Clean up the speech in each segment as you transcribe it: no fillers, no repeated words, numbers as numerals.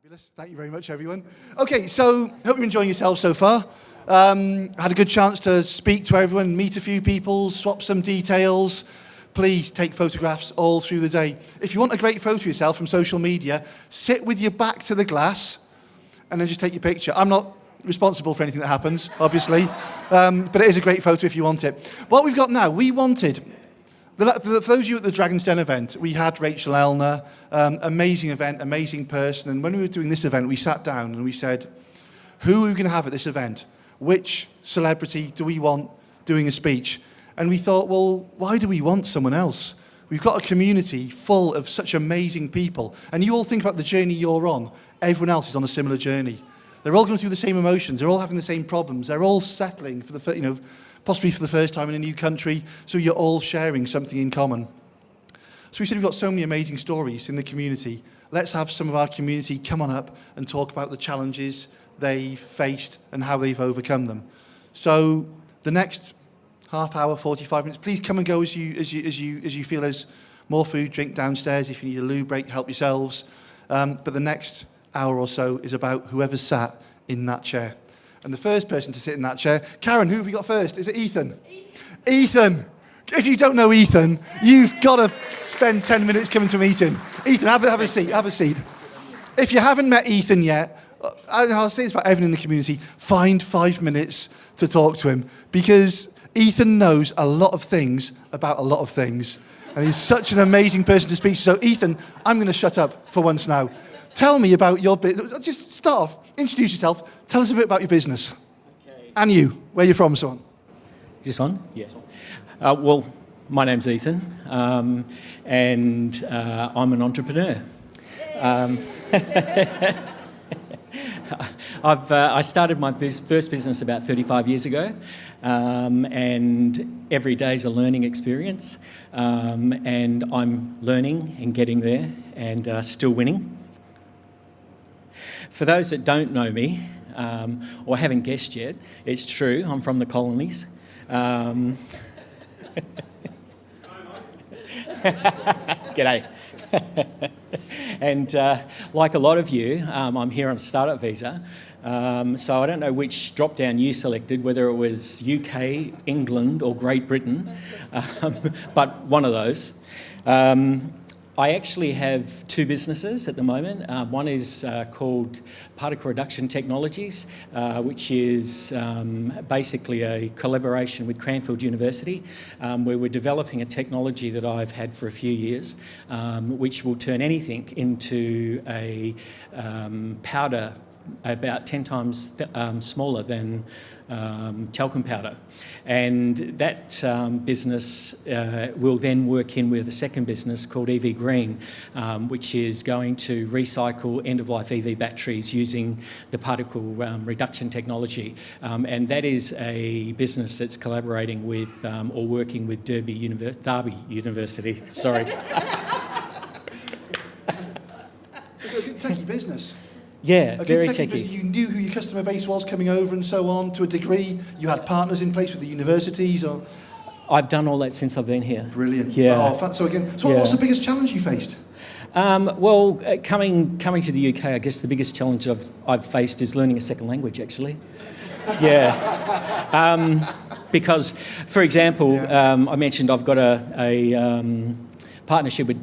Fabulous. Thank you very much, everyone. Okay, so hope you're enjoying yourself so far. Had a good chance to speak to everyone, meet a few people, swap some details. Please take photographs all through the day. If you want a great photo of yourself from social media, sit with your back to the glass and then just take your picture. I'm not responsible for anything that happens, obviously, but it is a great photo if you want it. What we've got now, we wanted... For those of you at the Dragon's Den event, we had Rachel Elner, amazing event, amazing person. And when we were doing this event, we sat down and we said, who are we going to have at this event? Which celebrity do we want doing a speech? And we thought, well, why do we want someone else? We've got a community full of such amazing people. And you all think about the journey you're on. Everyone else is on a similar journey. They're all going through the same emotions. They're all having the same problems. They're all settling for the, possibly for the first time in a new country, so you're all sharing something in common. So we said we've got so many amazing stories in the community. Let's have some of our community come on up and talk about the challenges they faced and how they've overcome them. So the next half hour, 45 minutes, please come and go as you feel. There's more food, drink downstairs. If you need a loo break, help yourselves. But the next hour or so is about whoever sat in that chair. And the first person to sit in that chair, Karen, who have we got first? Is it Ethan? Ethan! If you don't know Ethan, you've got to spend 10 minutes coming to meet him. Ethan, have a seat. If you haven't met Ethan yet, I'll say this about everyone in the community, find 5 minutes to talk to him, because Ethan knows a lot of things about a lot of things. And he's such an amazing person to speak to. So Ethan, I'm going to shut up for once now. Tell me about your business. Just start off, introduce yourself, tell us a bit about your business. Okay. And you, where you're from, so on. Is this on? Yeah. Well, my name's Ethan, and I'm an entrepreneur. I started my first business about 35 years ago, and every day's a learning experience, and I'm learning and getting there and still winning. For those that don't know me, or haven't guessed yet, it's true, I'm from the colonies. G'day. And like a lot of you, I'm here on a startup visa, so I don't know which drop-down you selected, whether it was UK, England or Great Britain, but one of those. I actually have two businesses at the moment. One is called Particle Reduction Technologies, which is basically a collaboration with Cranfield University, where we're developing a technology that I've had for a few years, which will turn anything into a powder about 10 times smaller than talcum powder. And that business will then work in with a second business called EV Green, which is going to recycle end-of-life EV batteries using the particle reduction technology. And that is a business that's collaborating with or working with Derby University. Sorry. It's a good techie business. Yeah, very techy. You knew who your customer base was coming over and so on to a degree. You had partners in place with the universities, or I've done all that since I've been here. Brilliant. Yeah. What's the biggest challenge you faced? Well, coming to the UK, I guess the biggest challenge I've faced is learning a second language. Actually, yeah. Because, for example, I mentioned I've got a partnership with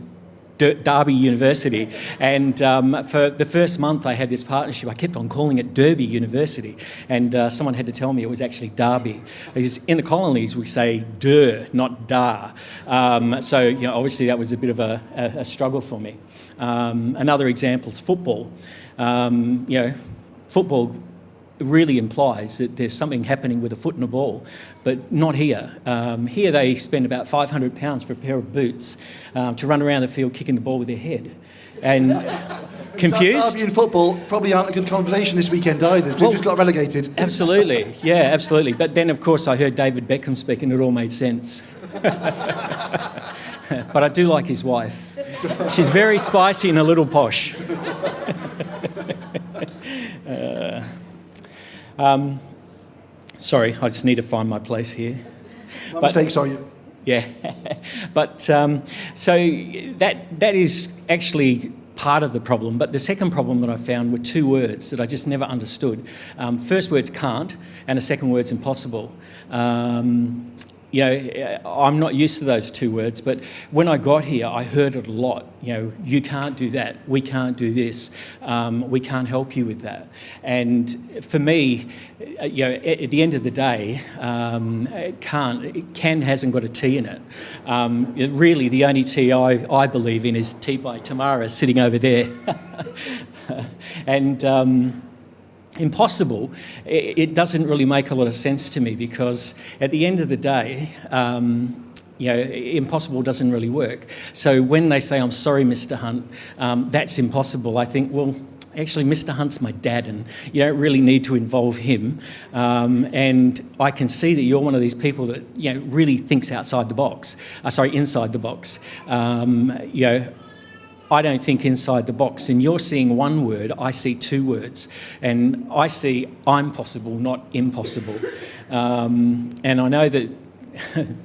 Derby University, and for the first month I had this partnership, I kept on calling it Derby University, and someone had to tell me it was actually Derby. Because in the colonies we say der, not dar. So obviously that was a bit of a struggle for me. Another example is football. Football really implies that there's something happening with a foot and a ball, but not here. Here they spend about £500 for a pair of boots to run around the field kicking the ball with their head. And confused? Derby and football probably aren't a good conversation this weekend either. They just got relegated. Absolutely, yeah, absolutely. But then, of course, I heard David Beckham speak and it all made sense. But I do like his wife. She's very spicy and a little posh. Sorry, I just need to find my place here. No mistakes, are you? Yeah, but so that is actually part of the problem. But the second problem that I found were two words that I just never understood. First word's can't, and the second word's impossible. You know, I'm not used to those two words, but when I got here, I heard it a lot. You know, you can't do that, we can't do this, we can't help you with that. And for me, you know, at the end of the day, can hasn't got a T in it. Really, the only T I believe in is T by Tamara sitting over there. And impossible, it doesn't really make a lot of sense to me, because at the end of the day, you know, impossible doesn't really work. So when they say, I'm sorry, Mr. Hunt, that's impossible, I think, well, actually, Mr. Hunt's my dad, and you don't really need to involve him. And I can see that you're one of these people that, you know, really thinks outside the box. Inside the box. You know, I don't think inside the box, and you're seeing one word, I see two words, and I see I'm possible, not impossible. And I know that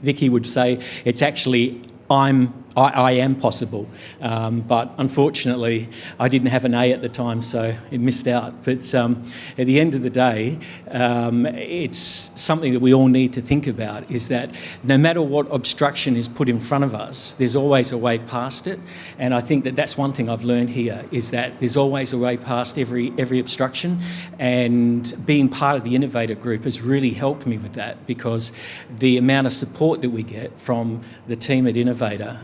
Vicky would say it's actually I am possible, but unfortunately I didn't have an A at the time, so it missed out. But at the end of the day, it's something that we all need to think about, is that no matter what obstruction is put in front of us, there's always a way past it. And I think that that's one thing I've learned here, is that there's always a way past every obstruction, and being part of the Innovator group has really helped me with that, because the amount of support that we get from the team at Innovator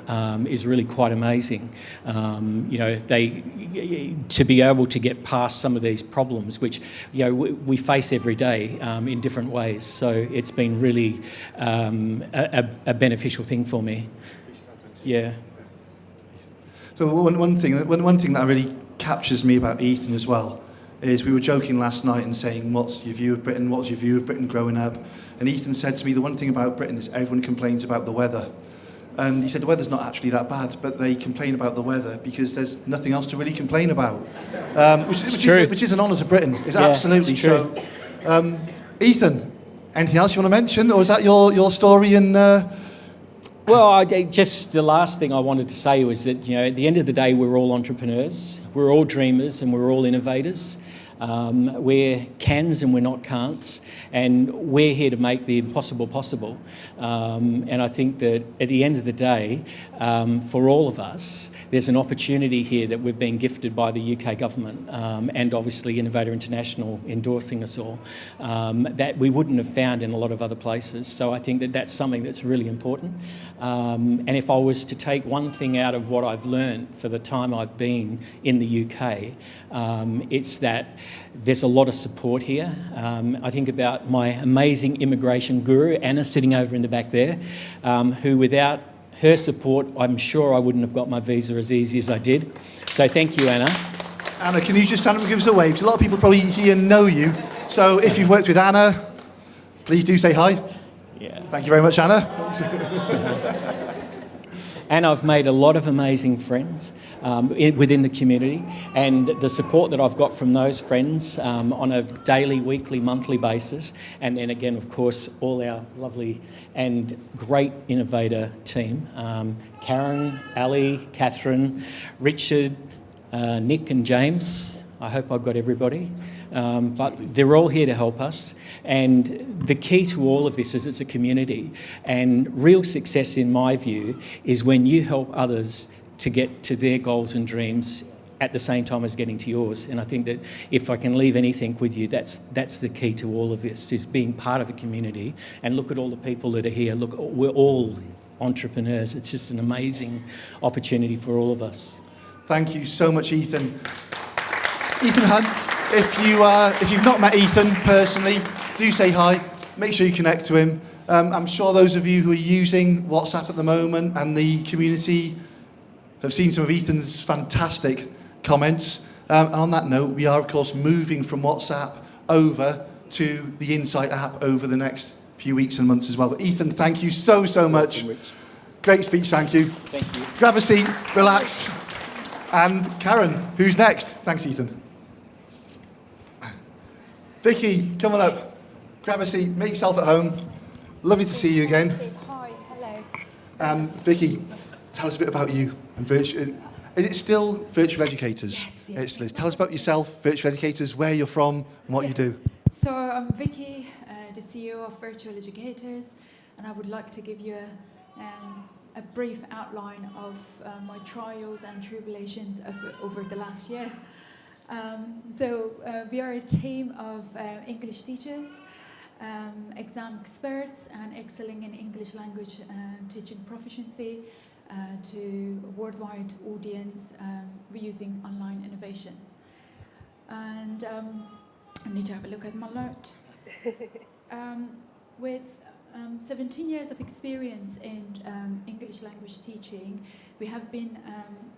is really quite amazing. You know, to be able to get past some of these problems, which, you know, we face every day in different ways. So it's been really a beneficial thing for me. Yeah. So one thing that really captures me about Ethan as well is, we were joking last night and saying, what's your view of Britain? What's your view of Britain growing up? And Ethan said to me, the one thing about Britain is everyone complains about the weather. And he said the weather's not actually that bad, but they complain about the weather because there's nothing else to really complain about. Which is an honour to Britain. It's absolutely it's true. So. Ethan, anything else you want to mention, or is that your story? And well, just the last thing I wanted to say was that, you know, at the end of the day, we're all entrepreneurs, we're all dreamers, and we're all innovators. We're cans and we're not can'ts, and we're here to make the impossible possible. And I think that at the end of the day, for all of us, there's an opportunity here that we've been gifted by the UK government, and obviously Innovator International endorsing us all, that we wouldn't have found in a lot of other places. So I think that that's something that's really important. And if I was to take one thing out of what I've learned for the time I've been in the UK, it's that there's a lot of support here. I think about my amazing immigration guru, Anna, sitting over in the back there, who without her support, I'm sure I wouldn't have got my visa as easy as I did. So thank you, Anna. Anna, can you just stand up and give us a wave? Because a lot of people probably here know you. So if you've worked with Anna, please do say hi. Yeah. Thank you very much, Anna. And I've made a lot of amazing friends within the community, and the support that I've got from those friends on a daily, weekly, monthly basis, and then again, of course, all our lovely and great Innovator team, Karen, Ali, Catherine, Richard, Nick and James. I hope I've got everybody. But they're all here to help us, and the key to all of this is it's a community, and real success in my view is when you help others to get to their goals and dreams at the same time as getting to yours. And I think that if I can leave anything with you, that's the key to all of this, is being part of a community. And look at all the people that are here. Look, we're all entrepreneurs. It's just an amazing opportunity for all of us. Thank you so much, Ethan. Ethan Hunt. If you've not met Ethan personally, do say hi. Make sure you connect to him. I'm sure those of you who are using WhatsApp at the moment and the community have seen some of Ethan's fantastic comments. And on that note, we are, of course, moving from WhatsApp over to the Insight app over the next few weeks and months as well. But Ethan, thank you so much. Great speech, thank you. Thank you. Grab a seat, relax. And Karen, who's next? Thanks, Ethan. Vicky, come on up. Grab a seat, make yourself at home. Lovely to see you again. Hi, hello. And Vicky, tell us a bit about you. And Is it still Virtual Educators? Yes, yes. It still is. Tell us about yourself, Virtual Educators, where you're from, and what you do. So I'm Vicky, the CEO of Virtual Educators, and I would like to give you a brief outline of my trials and tribulations over the last year. We are a team of English teachers, exam experts, and excelling in English language teaching proficiency to a worldwide audience using online innovations. And I need to have a look at my note. With 17 years of experience in English language teaching, we have been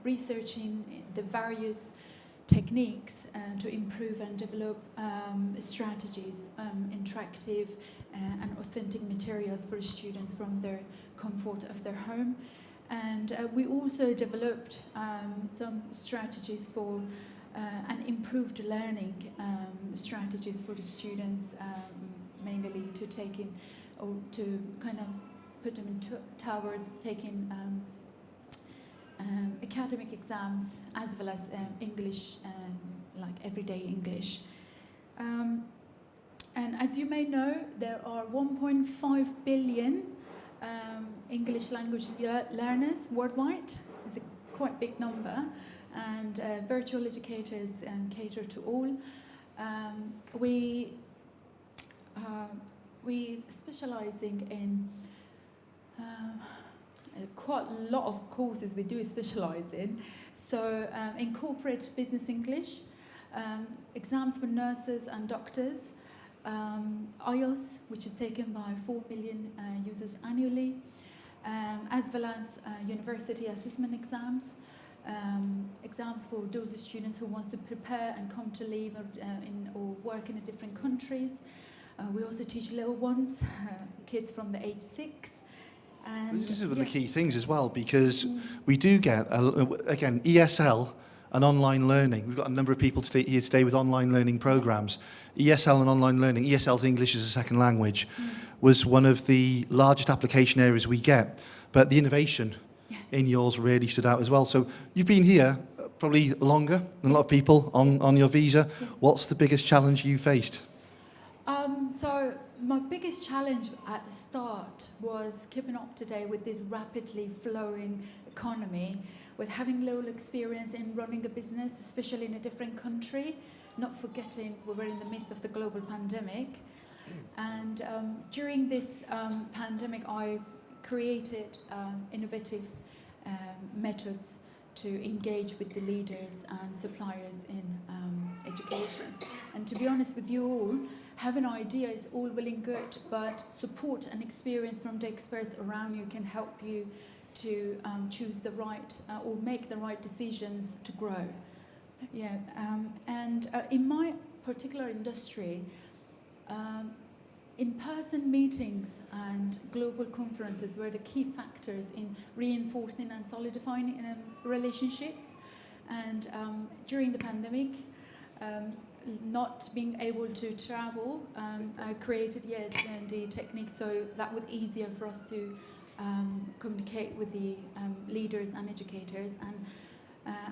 researching the various techniques to improve and develop strategies, interactive and authentic materials for students from their comfort of their home. And we also developed some strategies for and improved learning strategies for the students, mainly to take in or to kind of put them towards taking academic exams as well as English, like everyday English. And as you may know, there are 1.5 billion English language learners worldwide. It's a quite big number, and virtual educators cater to all. We specializing in quite a lot of courses we do specialize in. So in corporate business English, exams for nurses and doctors, IELTS, which is taken by 4 million users annually, as well as university assessment exams, exams for those students who want to prepare and come to live or work in different countries. We also teach little ones, kids from the age 6. And this is one of the key things as well, because we do get, again, ESL and online learning. We've got a number of people here today with online learning programs. ESL and online learning, ESL's English as a second language, was one of the largest application areas we get. But the innovation in yours really stood out as well. So you've been here probably longer than a lot of people on your visa. Yeah. What's the biggest challenge you faced? So my biggest challenge at the start was keeping up to date with this rapidly flowing economy, with having little experience in running a business, especially in a different country, not forgetting we were in the midst of the global pandemic. And during this pandemic, I created innovative methods to engage with the leaders and suppliers in education. And to be honest with you all, have an idea is all well and good, but support and experience from the experts around you can help you to choose the right or make the right decisions to grow. Yeah, and in my particular industry, in-person meetings and global conferences were the key factors in reinforcing and solidifying relationships. And during the pandemic, not being able to travel, I created the technique so that was easier for us to communicate with the leaders and educators. And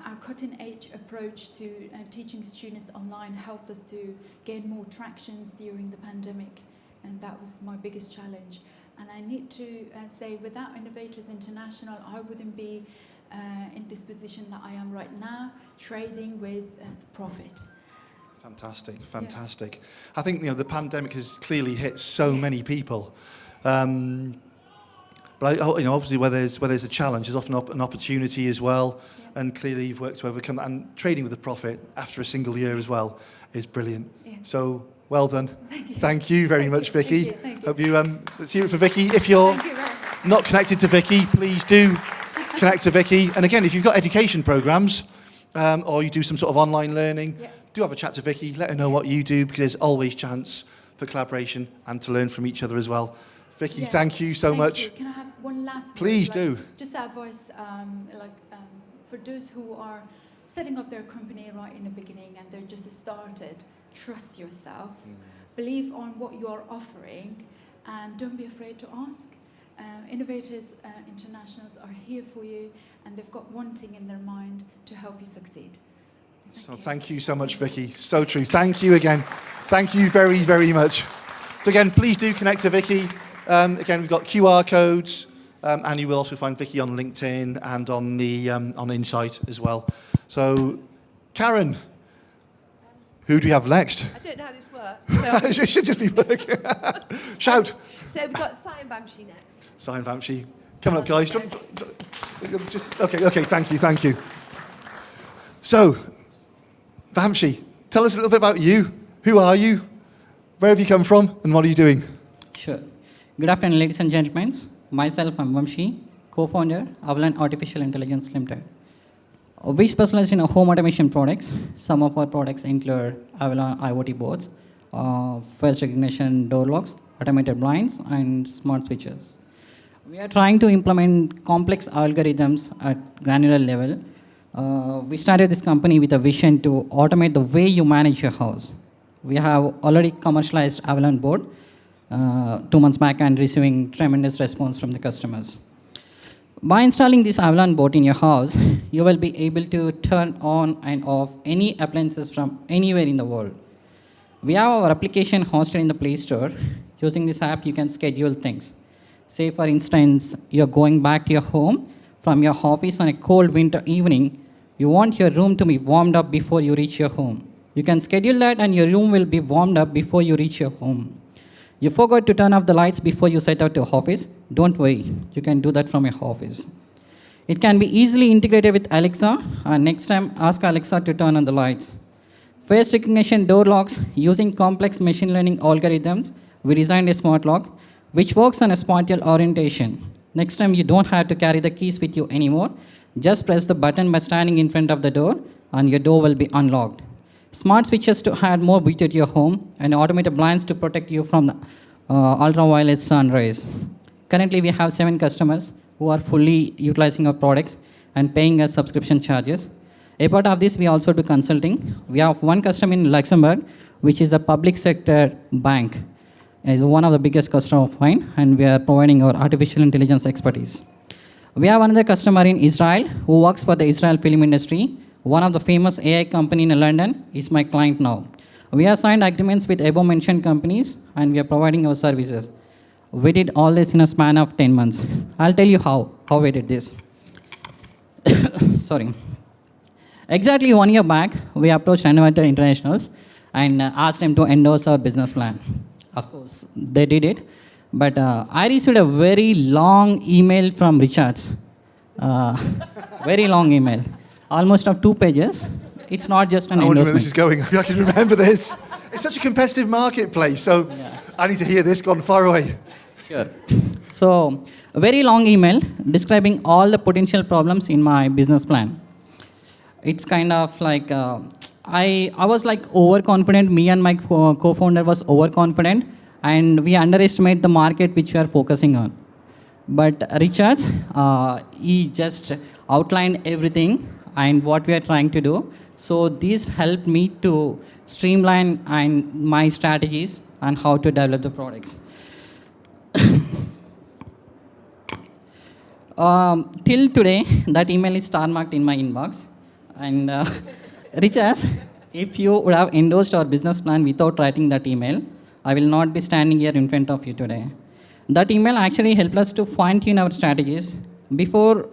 our cutting-edge approach to teaching students online helped us to gain more tractions during the pandemic, and that was my biggest challenge. And I need to say, without Innovators International, I wouldn't be in this position that I am right now, trading with profit. Fantastic, fantastic. Yeah. I think the pandemic has clearly hit so many people. But obviously, where there's a challenge, there's often an opportunity as well. Yeah. And clearly, you've worked to overcome that. And trading with a profit after a single year as well is brilliant. Yeah. So well done. Thank you. Thank you very much, Vicky. Thank you. Hope you let's hear it for Vicky. If you're not connected to Vicky, please do connect to Vicky. And again, if you've got education programs or you do some sort of online learning. Yeah. Do have a chat to Vicky, let her know what you do, because there's always chance for collaboration and to learn from each other as well. Vicky, thank you so much. You. Can I have one last Please word? do. Just advice, for those who are setting up their company right in the beginning and they're just started, trust yourself, believe on what you're offering, and don't be afraid to ask. Innovators Internationals are here for you, and they've got one thing in their mind: to help you succeed. Thank you so much, Vicky. So true. Thank you again. Thank you very, very much. So again, please do connect to Vicky. Again, we've got QR codes, and you will also find Vicky on LinkedIn and on Insight as well. So, Karen, who do we have next? I don't know how this works. So It should just be working. Shout. So we've got Sai and Bamshi next. Sign Vamshi. Coming up, guys. Okay, thank you. So, Vamshi, tell us a little bit about you. Who are you? Where have you come from? And what are you doing? Sure. Good afternoon, ladies and gentlemen. Myself, I'm Vamshi, co-founder, Avalan Artificial Intelligence Limited. We specialize in home automation products. Some of our products include Avalan IoT boards, face recognition door locks, automated blinds, and smart switches. We are trying to implement complex algorithms at granular level. We started this company with a vision to automate the way you manage your house. We have already commercialized Avalan board 2 months back and receiving tremendous response from the customers. By installing this Avalan board in your house, you will be able to turn on and off any appliances from anywhere in the world. We have our application hosted in the Play Store. Using this app, you can schedule things. Say, for instance, you're going back to your home from your office on a cold winter evening. You want your room to be warmed up before you reach your home. You can schedule that and your room will be warmed up before you reach your home. You forgot to turn off the lights before you set out to office. Don't worry, you can do that from your office. It can be easily integrated with Alexa, and next time ask Alexa to turn on the lights. Face recognition door locks. Using complex machine learning algorithms, we designed a smart lock which works on a spatial orientation. Next time you don't have to carry the keys with you anymore. Just press the button by standing in front of the door and your door will be unlocked. Smart switches to add more beauty to your home, and automated blinds to protect you from the ultraviolet sun rays. Currently, we have 7 customers who are fully utilizing our products and paying us subscription charges. A part of this, we also do consulting. We have one customer in Luxembourg, which is a public sector bank. It's one of the biggest customers of mine, and we are providing our artificial intelligence expertise. We have another customer in Israel who works for the Israel film industry. One of the famous AI company in London is my client now. We have signed agreements with above-mentioned companies, and we are providing our services. We did all this in a span of 10 months. I'll tell you how we did this. Sorry. Exactly 1 year back, we approached Innovator Internationals and asked them to endorse our business plan. Of course, they did it. But I received a very long email from Richards. Very long email. Almost of 2 pages. It's not just an I wonder where endorsement. this is going. I can remember this. It's such a competitive marketplace, so I need to hear this gone far away. Sure. So, a very long email describing all the potential problems in my business plan. It's kind of like, I was like overconfident. Me and my co-founder was overconfident, and we underestimate the market which we are focusing on. But Richards, he just outlined everything and what we are trying to do. So this helped me to streamline and my strategies and how to develop the products. Till today, that email is star marked in my inbox. And Richards, if you would have endorsed our business plan without writing that email, I will not be standing here in front of you today. That email actually helped us to fine-tune our strategies. Before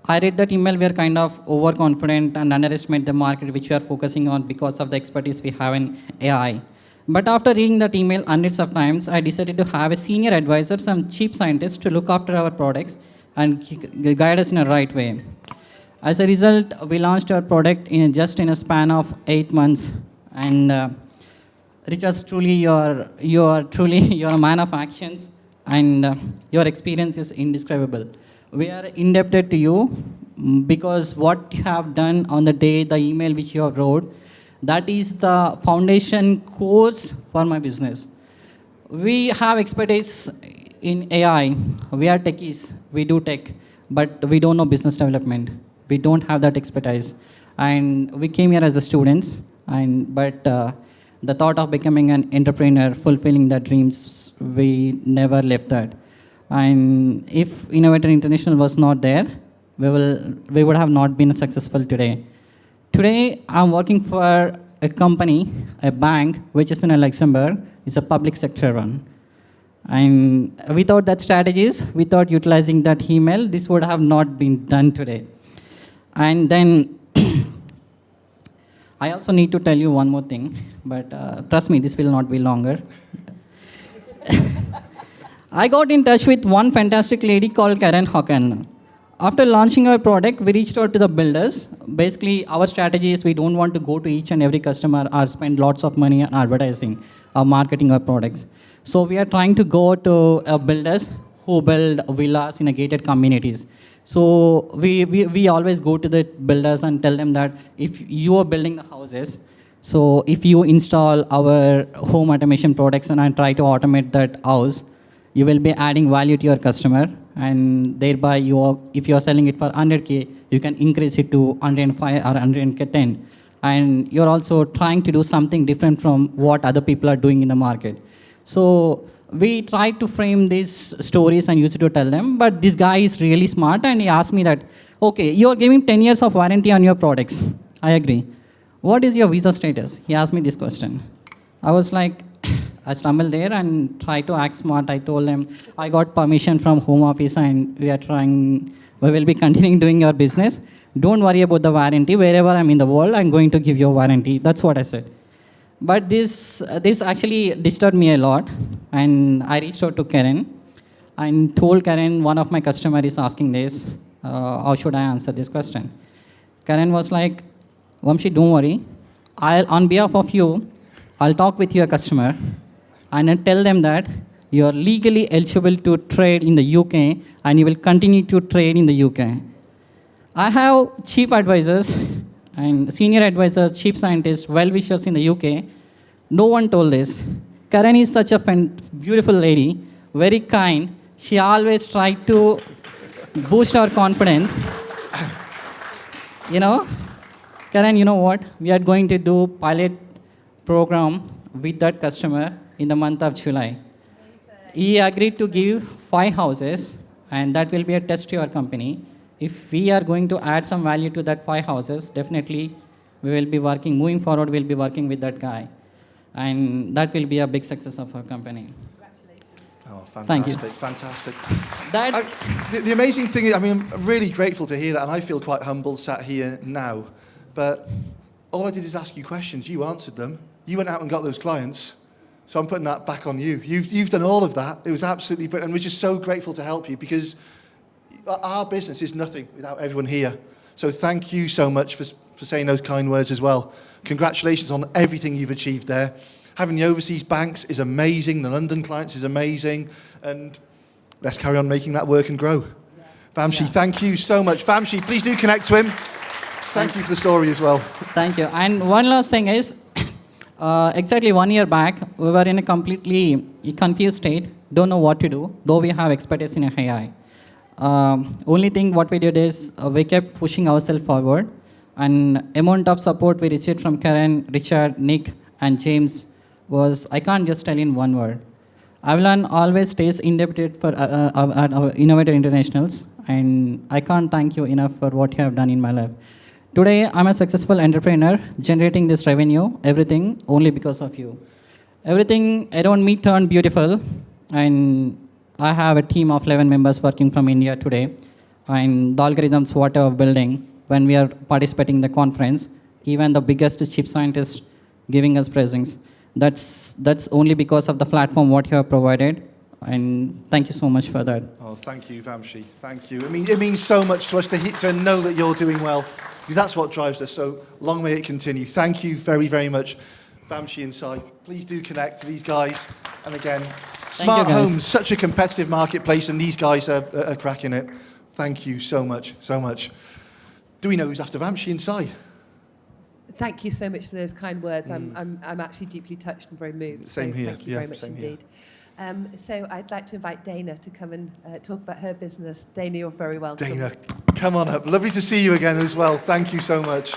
I read that email, we are kind of overconfident and underestimate the market which we are focusing on because of the expertise we have in AI. But after reading that email hundreds of times, I decided to have a senior advisor, some chief scientist, to look after our products and guide us in a right way. As a result, we launched our product in a span of 8 months. And Richard, truly, you are truly you're a man of actions, and your experience is indescribable. We are indebted to you because what you have done on the day, the email which you have wrote, that is the foundation course for my business. We have expertise in AI. We are techies. We do tech, but we don't know business development. We don't have that expertise. And we came here as the students, but the thought of becoming an entrepreneur, fulfilling their dreams, we never left that. And if Innovator International was not there, we would have not been successful today. Today, I'm working for a company, a bank, which is in Luxembourg. It's a public sector one. And without that strategies, without utilizing that email, this would have not been done today. And then I also need to tell you one more thing, but trust me, this will not be longer. I got in touch with one fantastic lady called Karen Hocken. After launching our product, we reached out to the builders. Basically, our strategy is we don't want to go to each and every customer or spend lots of money on advertising or marketing our products. So we are trying to go to builders who build villas in a gated communities. So we always go to the builders and tell them that if you are building the houses, so if you install our home automation products and try to automate that house, you will be adding value to your customer, and thereby if you are selling it for 100K, you can increase it to 105 or 110. And you're also trying to do something different from what other people are doing in the market. So we tried to frame these stories and used to tell them, but this guy is really smart and he asked me that, okay, you're giving 10 years of warranty on your products. I agree. What is your visa status? He asked me this question. I was like, I stumbled there and tried to act smart. I told him, I got permission from home office and we will be continuing doing your business. Don't worry about the warranty. Wherever I'm in the world, I'm going to give you a warranty. That's what I said. But this actually disturbed me a lot, and I reached out to Karen and told Karen, one of my customers is asking this, how should I answer this question? Karen was like, Vamshi, don't worry. On behalf of you, I'll talk with your customer and I'll tell them that you're legally eligible to trade in the UK and you will continue to trade in the UK. I have chief advisors and senior advisors, chief scientists, well-wishers in the UK. No one told this. Karen is such a beautiful lady, very kind. She always tried to boost our confidence. Karen, you know what? We are going to do pilot program with that customer in the month of July. He agreed to give 5 houses, and that will be a test to your company. If we are going to add some value to that 5 houses, definitely we will be working, moving forward, we'll be working with that guy. And that will be a big success of our company. Congratulations. Oh, fantastic, Thank you. fantastic. That, The amazing thing is, I'm really grateful to hear that, and I feel quite humbled sat here now. But all I did is ask you questions. You answered them. You went out and got those clients. So I'm putting that back on you. You've done all of that. It was absolutely brilliant. And we're just so grateful to help you because our business is nothing without everyone here. So thank you so much for saying those kind words as well. Congratulations on everything you've achieved there. Having the overseas banks is amazing. The London clients is amazing. And let's carry on making that work and grow. Yeah. Vamshi, thank you so much. Vamshi, please do connect to him. Thank you for the story as well. Thank you. And one last thing is, exactly 1 year back, we were in a completely confused state, don't know what to do, though we have expertise in AI. Only thing what we did is we kept pushing ourselves forward, and amount of support we received from Karen, Richard, Nick, and James was, I can't just tell in one word. Avalon always stays indebted for our Innovator Internationals, and I can't thank you enough for what you have done in my life. Today, I'm a successful entrepreneur, generating this revenue, everything, only because of you. Everything around me turned beautiful, and I have a team of 11 members working from India today, and the algorithms what I'm building, when we are participating in the conference, even the biggest chip scientists giving us presents. That's only because of the platform what you have provided, and thank you so much for that. Oh, thank you, Vamshi. Thank you. It means so much to us to know that you're doing well, because that's what drives us. So long may it continue. Thank you very, very much, Vamshi and Sai. Please do connect to these guys. And again, smart homes, such a competitive marketplace, and these guys are cracking it. Thank you so much, so much. Do we know who's after Vamshi and Sai? Thank you so much for those kind words. I'm actually deeply touched and very moved. Same so here. Thank you very much indeed. So I'd like to invite Dana to come and talk about her business. Dana, you're very welcome. Dana, come on up. Lovely to see you again as well. Thank you so much.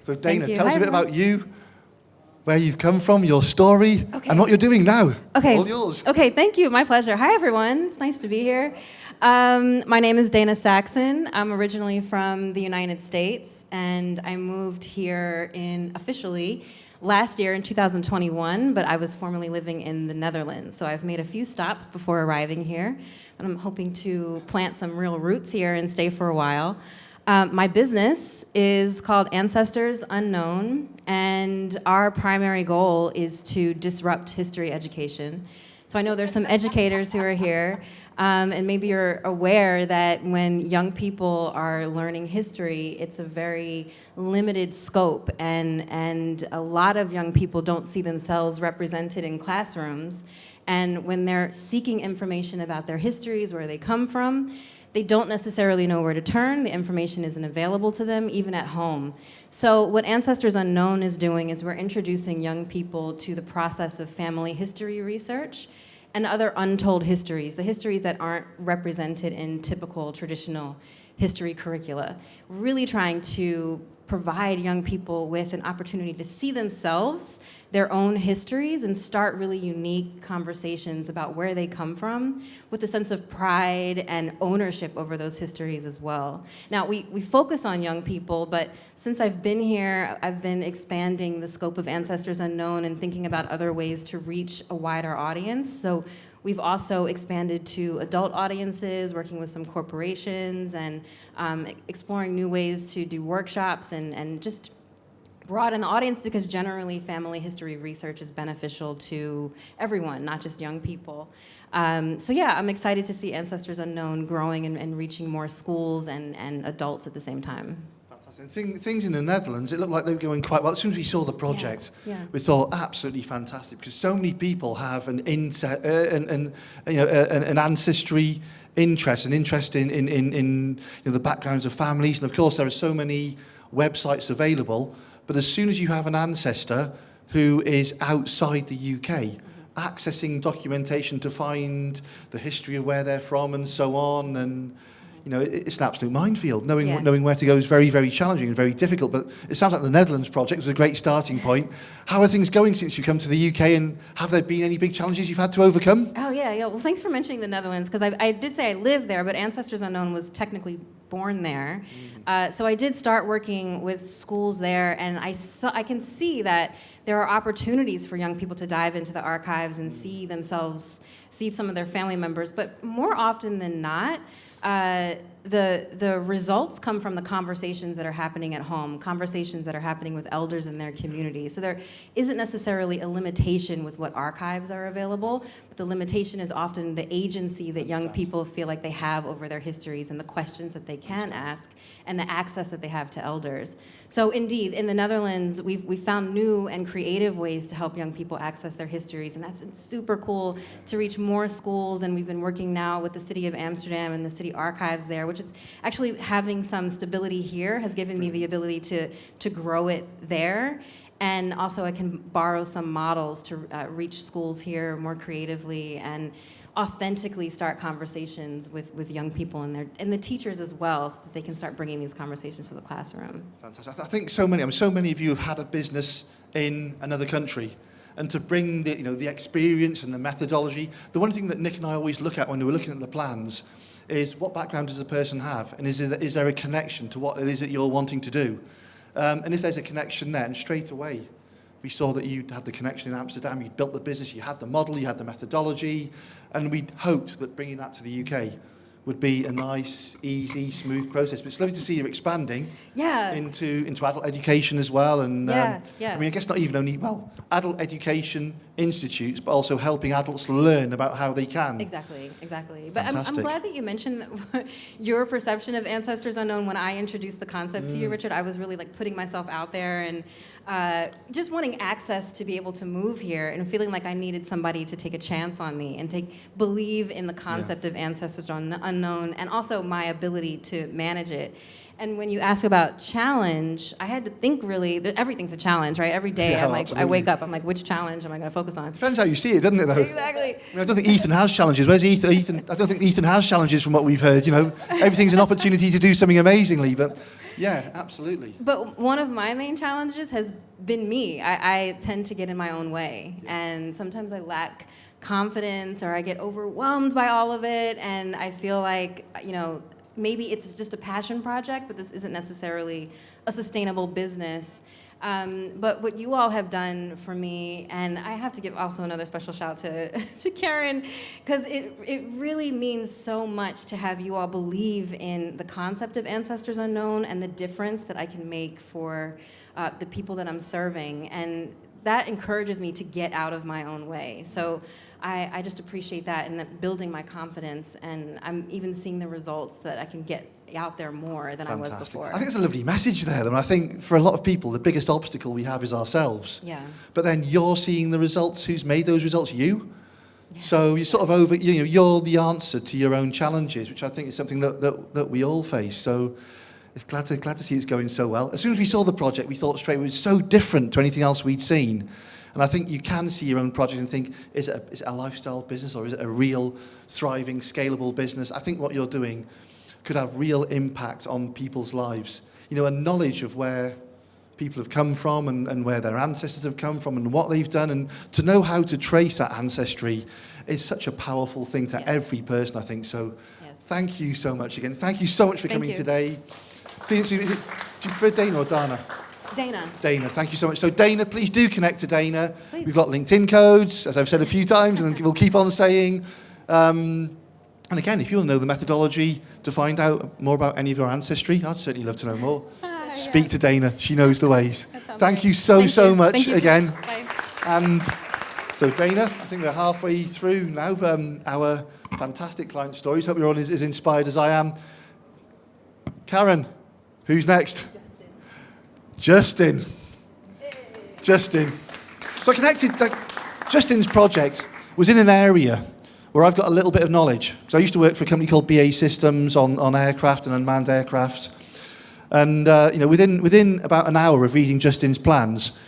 So Dana, tell us a bit about you. where you've come from, your story, and what you're doing now. Okay. All yours. Okay, thank you. My pleasure. Hi, everyone. It's nice to be here. My name is Dana Saxon. I'm originally from the United States, and I moved here officially last year in 2021, but I was formerly living in the Netherlands. So I've made a few stops before arriving here, and I'm hoping to plant some real roots here and stay for a while. My business is called Ancestors Unknown, and our primary goal is to disrupt history education. So I know there's some educators who are here, and maybe you're aware that when young people are learning history, it's a very limited scope, and a lot of young people don't see themselves represented in classrooms. And when they're seeking information about their histories, where they come from, they don't necessarily know where to turn. The information isn't available to them, even at home. So what Ancestors Unknown is doing is we're introducing young people to the process of family history research and other untold histories, the histories that aren't represented in typical traditional history curricula. Really trying to provide young people with an opportunity to see themselves, their own histories, and start really unique conversations about where they come from with a sense of pride and ownership over those histories as well. Now, we focus on young people, but since I've been here, I've been expanding the scope of Ancestors Unknown and thinking about other ways to reach a wider audience. So we've also expanded to adult audiences, working with some corporations, and exploring new ways to do workshops and just broaden the audience, because generally family history research is beneficial to everyone, not just young people. So yeah, I'm excited to see Ancestors Unknown growing and reaching more schools and adults at the same time. Fantastic. Things in the Netherlands, it looked like they were going quite well. As soon as we saw the project, we thought absolutely fantastic, because so many people have an ancestry interest, an interest in the backgrounds of families, and of course there are so many websites available. But as soon as you have an ancestor who is outside the UK, accessing documentation to find the history of where they're from and so on, and it's an absolute minefield. Knowing where to go is very, very challenging and very difficult. But it sounds like the Netherlands project was a great starting point. How are things going since you come to the UK, and have there been any big challenges you've had to overcome? Oh, yeah. Well, thanks for mentioning the Netherlands, because I did say I lived there, but Ancestors Unknown was technically born there. So I did start working with schools there, and I can see that there are opportunities for young people to dive into the archives and see some of their family members. But more often than not, the results come from the conversations that are happening at home, conversations that are happening with elders in their community. So there isn't necessarily a limitation with what archives are available, but the limitation is often the agency that young people feel like they have over their histories, and the questions that they can ask, and the access that they have to elders. So indeed, in the Netherlands, we've found new and creative ways to help young people access their histories, and that's been super cool to reach more schools. And we've been working now with the city of Amsterdam and the city archives there, which is actually having some stability here has given me the ability to grow it there. And also I can borrow some models to reach schools here more creatively and authentically start conversations with young people and the teachers as well, so that they can start bringing these conversations to the classroom. Fantastic. I think so many of you have had a business in another country, and to bring the experience and the methodology. The one thing that Nick and I always look at when we were looking at the plans is, what background does the person have, and is there a connection to what it is that you're wanting to do? And if there's a connection there, and straight away we saw that you had the connection in Amsterdam, you'd built the business, you had the model, you had the methodology, and we'd hoped that bringing that to the UK would be a nice, easy, smooth process. But it's lovely to see you expanding into adult education as well. And I mean, I guess not even only, adult education institutes, but also helping adults learn about how they can. Exactly. But I'm glad that you mentioned that your perception of Ancestors Unknown. When I introduced the concept to you, Richard, I was really putting myself out there and just wanting access to be able to move here, and feeling like I needed somebody to take a chance on me and believe in the concept of Ancestors Unknown unknown, and also my ability to manage it. And when you ask about challenge, I had to think really, everything's a challenge, right? Every day Yeah, I'm like, absolutely. I wake up, I'm like, which challenge am I going to focus on? Depends how you see it, doesn't it, though? Exactly. I don't think Ethan has challenges. Where's Ethan? I don't think Ethan has challenges from what we've heard. You know, everything's an opportunity to do something amazingly. But yeah, absolutely. But one of my main challenges has been me. I tend to get in my own way, and sometimes I lack confidence, or I get overwhelmed by all of it, and I feel like, maybe it's just a passion project, but this isn't necessarily a sustainable business. But what you all have done for me, and I have to give also another special shout to Karen, because it really means so much to have you all believe in the concept of Ancestors Unknown and the difference that I can make for the people that I'm serving. And that encourages me to get out of my own way. So I just appreciate that, and that building my confidence, and I'm even seeing the results that I can get out there more than I was before. I think it's a lovely message there. And I think for a lot of people, the biggest obstacle we have is ourselves. Yeah. But then you're seeing the results. Who's made those results? You. Yeah. So you're sort of you're the answer to your own challenges, which I think is something that we all face. So it's glad to see it's going so well. As soon as we saw the project, we thought straight away it was so different to anything else we'd seen. And I think you can see your own project and think, is it a lifestyle business, or is it a real, thriving, scalable business? I think what you're doing could have real impact on people's lives. You know, a knowledge of where people have come from and where their ancestors have come from and what they've done, and to know how to trace that ancestry is such a powerful thing to every person, I think. So thank you so much again. Thank you so much for coming today. Please, do you prefer Dana or Dana? Dana. Dana, thank you so much. So Dana, please do connect to Dana. Please. We've got LinkedIn codes, as I've said a few times, and we'll keep on saying. And again, if you want to know the methodology to find out more about any of your ancestry, I'd certainly love to know more. Speak to Dana. She knows the ways. Thank you so much again. Bye. And so Dana, I think we're halfway through now our fantastic client stories. Hope you're all as inspired as I am. Karen, who's next? Justin. So I connected, Justin's project was in an area where I've got a little bit of knowledge. So I used to work for a company called BA Systems on aircraft and unmanned aircraft. And within about an hour of reading Justin's plans,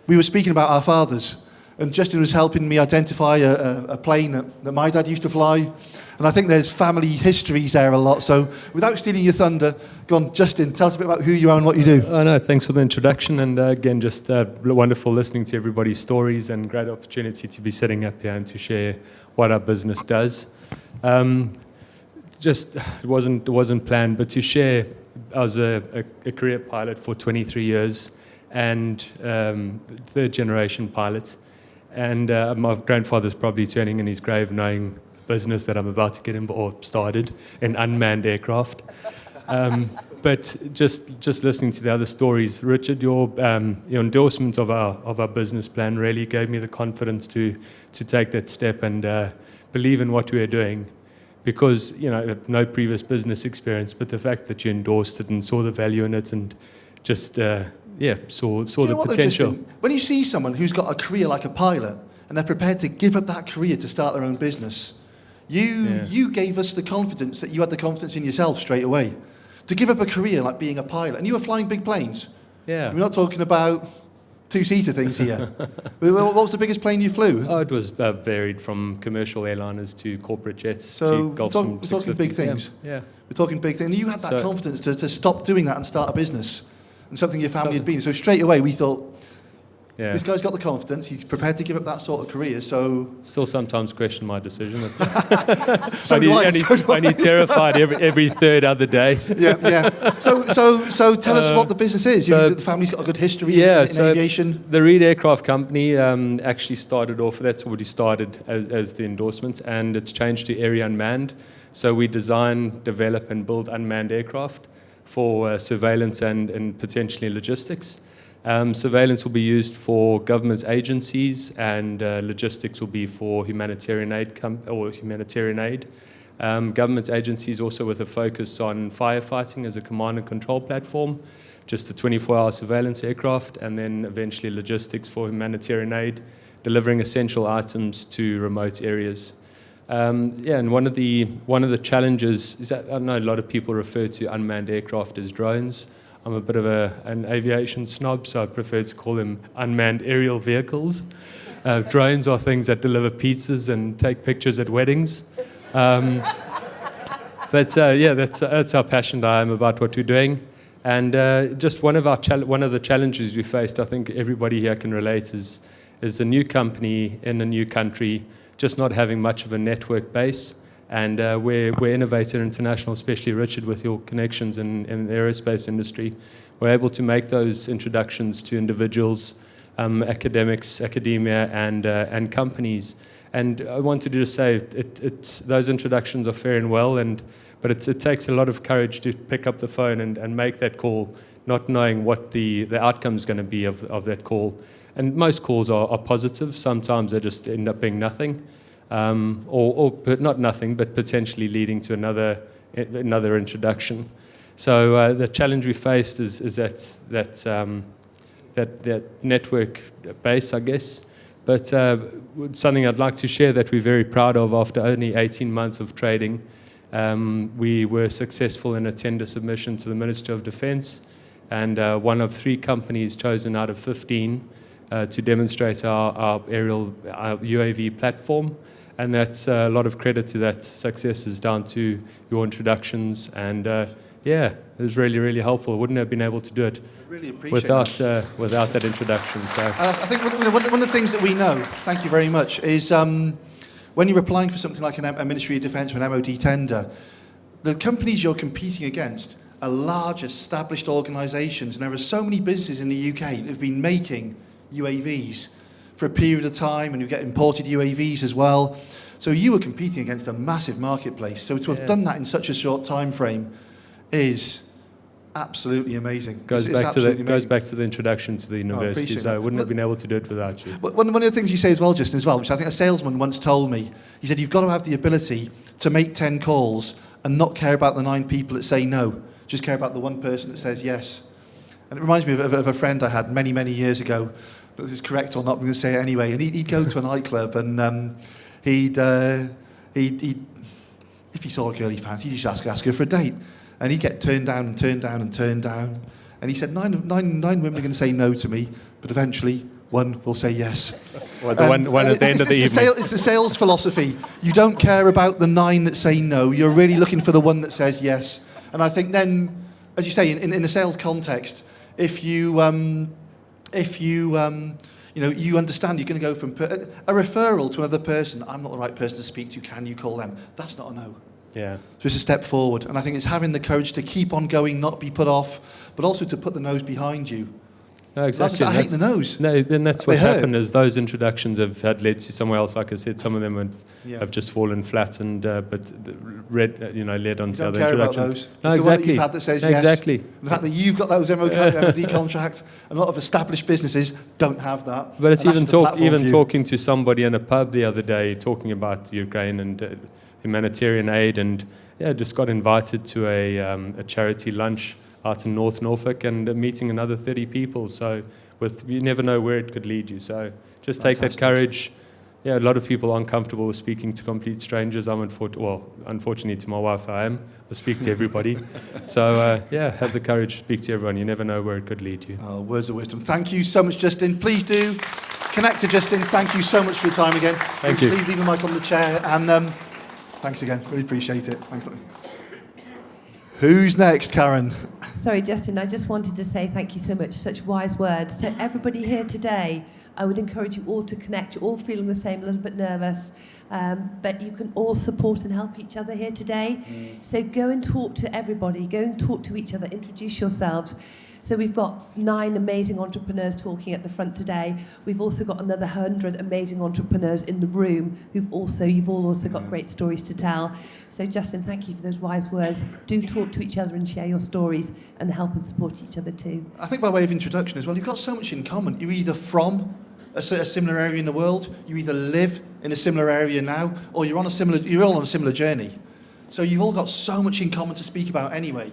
we were speaking about our fathers. And Justin was helping me identify a plane that my dad used to fly. And I think there's family histories there a lot. So without stealing your thunder, go on, Justin, tell us a bit about who you are and what you do. Oh, no, thanks for the introduction. And again, just wonderful listening to everybody's stories, and great opportunity to be sitting up here and to share what our business does. It wasn't planned, but to share, I was a career pilot for 23 years and third generation pilot. And my grandfather's probably turning in his grave knowing business that I'm about to get started in unmanned aircraft. But just listening to the other stories, Richard, your endorsement of our business plan really gave me the confidence to take that step and believe in what we are doing. Because, no previous business experience, but the fact that you endorsed it and saw the value in it and just saw the potential. When you see someone who's got a career like a pilot and they're prepared to give up that career to start their own business, you gave us the confidence that you had the confidence in yourself straight away. To give up a career like being a pilot, and you were flying big planes. Yeah. We're not talking about two-seater things here. What was the biggest plane you flew? Oh, it was varied from commercial airliners to corporate jets. So to we're talking big things. Yeah. We're talking big things. And you had that confidence to stop doing that and start a business, and something your family had been. So straight away we thought, this guy's got the confidence. He's prepared to give up that sort of career. So still sometimes question my decision. So do I. I need terrified every third other day. Yeah. So tell us what the business is. The family's got a good history in aviation. The Reed Aircraft Company actually started off. That's already started as the endorsement, and it's changed to Area Unmanned. So we design, develop, and build unmanned aircraft for surveillance and potentially logistics. Surveillance will be used for government agencies, and logistics will be for humanitarian aid. Government agencies also with a focus on firefighting as a command and control platform, just a 24-hour surveillance aircraft, and then eventually logistics for humanitarian aid, delivering essential items to remote areas. Yeah, and one of the challenges is that I know a lot of people refer to unmanned aircraft as drones. I'm a bit of an aviation snob, so I prefer to call them unmanned aerial vehicles. Drones are things that deliver pizzas and take pictures at weddings. But yeah, that's how passionate I am about what we're doing. And just one of the challenges we faced, I think everybody here can relate, is a new company in a new country, just not having much of a network base. And where Innovator International, especially Richard, with your connections in the aerospace industry, we're able to make those introductions to individuals, academics, academia, and companies. And I wanted to just say, those introductions are fair and well, but it takes a lot of courage to pick up the phone and make that call, not knowing what the outcome is going to be of that call. And most calls are positive. Sometimes they just end up being nothing. Or not nothing, but potentially leading to another introduction. So the challenge we faced is that network base, I guess. But something I'd like to share that we're very proud of after only 18 months of trading, we were successful in a tender submission to the Ministry of Defence, and one of 3 companies chosen out of 15 to demonstrate our UAV platform. And that's a lot of credit to that success is down to your introductions. And yeah, it was really, really helpful. Wouldn't have been able to do it really appreciate without that introduction. So I think one of the things that we know, thank you very much, is when you're applying for something like a Ministry of Defence or an MOD tender, the companies you're competing against are large, established organisations. And there are so many businesses in the UK that have been making UAVs for a period of time, and you get imported UAVs as well. So you were competing against a massive marketplace. So to have done that in such a short time frame is absolutely amazing. Goes back to the introduction to the university. So I wouldn't have been able to do it without you. One of the things you say as well, Justin, which I think a salesman once told me, he said, you've got to have the ability to make 10 calls and not care about the 9 people that say no, just care about the one person that says yes. And it reminds me of a friend I had many, many years ago. Whether this is correct or not, I'm going to say it anyway. And he'd go to a nightclub, and he'd if he saw a girl he fancied, he'd just ask her for a date. And he'd get turned down and turned down and turned down. And he said, nine women are going to say no to me, but eventually one will say yes. Well, the one at the end of the evening. It's the sales philosophy. You don't care about the 9 that say no. You're really looking for the one that says yes. And I think then, as you say, in a sales context, if you understand you're going to go from a referral to another person, I'm not the right person to speak to, can you call them? That's not a no. Yeah. So it's a step forward. And I think it's having the courage to keep on going, not be put off, but also to put the nose behind you. No, exactly. I hate the nose. No, then that's what's happened is those introductions have had led to somewhere else. Like I said, some of them have just fallen flat, and but led on to other introductions. About those. No, it's exactly. The one that you've had that says yes. Exactly. The fact that you've got those MOD contracts, a lot of established businesses don't have that. But it's even talking to somebody in a pub the other day, talking about Ukraine and humanitarian aid, and just got invited to a charity lunch out in North Norfolk and meeting another 30 people. So you never know where it could lead you. So just take that courage. Yeah, a lot of people aren't comfortable with speaking to complete strangers. Unfortunately to my wife, I am. I speak to everybody. So have the courage to speak to everyone. You never know where it could lead you. Oh, words of wisdom. Thank you so much, Justin. Please do connect to Justin. Thank you so much for your time again. Thank you. Leave the mic on the chair, and thanks again. Really appreciate it. Thanks. Who's next, Karen? Sorry, Justin, I just wanted to say thank you so much. Such wise words. So everybody here today, I would encourage you all to connect. You're all feeling the same, a little bit nervous, but you can all support and help each other here today. So go and talk to everybody. Go and talk to each other. Introduce yourselves. So we've got 9 amazing entrepreneurs talking at the front today. We've also got another 100 amazing entrepreneurs in the room you've all also got great stories to tell. So Justin, thank you for those wise words. Do talk to each other and share your stories and help and support each other too. I think by way of introduction as well, you've got so much in common. You're either from a similar area in the world, you either live in a similar area now, or you're all on a similar journey. So you've all got so much in common to speak about anyway.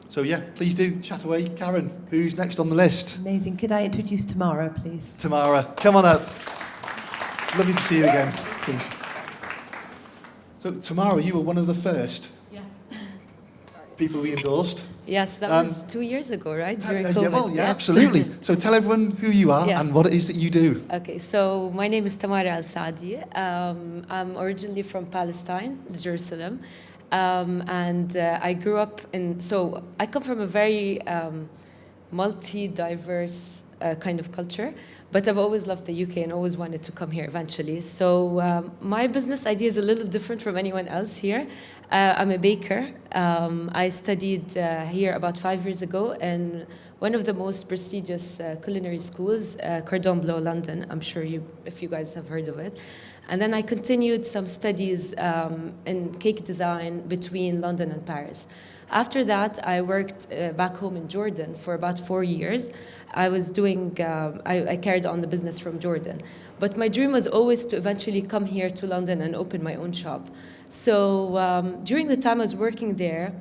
So yeah, please do chat away. Karen, who's next on the list? Amazing. Could I introduce Tamara, please? Tamara, come on up. Lovely to see you again. Please. So Tamara, you were one of the first Yes. people we endorsed. Yes, that was 2 years ago, right? During COVID. Yeah, well, yeah, yes. absolutely. So tell everyone who you are Yes. and what it is that you do. Okay, so my name is Tamara Al Saadi. I'm originally from Palestine, Jerusalem. And I grew up in, so I come from a very multi-diverse kind of culture, but I've always loved the UK and always wanted to come here eventually. So my business idea is a little different from anyone else here. I'm a baker. I studied here about 5 years ago in one of the most prestigious culinary schools, Cordon Bleu, London. I'm sure if you guys have heard of it. And then I continued some studies in cake design between London and Paris. After that, I worked back home in Jordan for about 4 years. I was doing, I carried on the business from Jordan. But my dream was always to eventually come here to London and open my own shop. So during the time I was working there,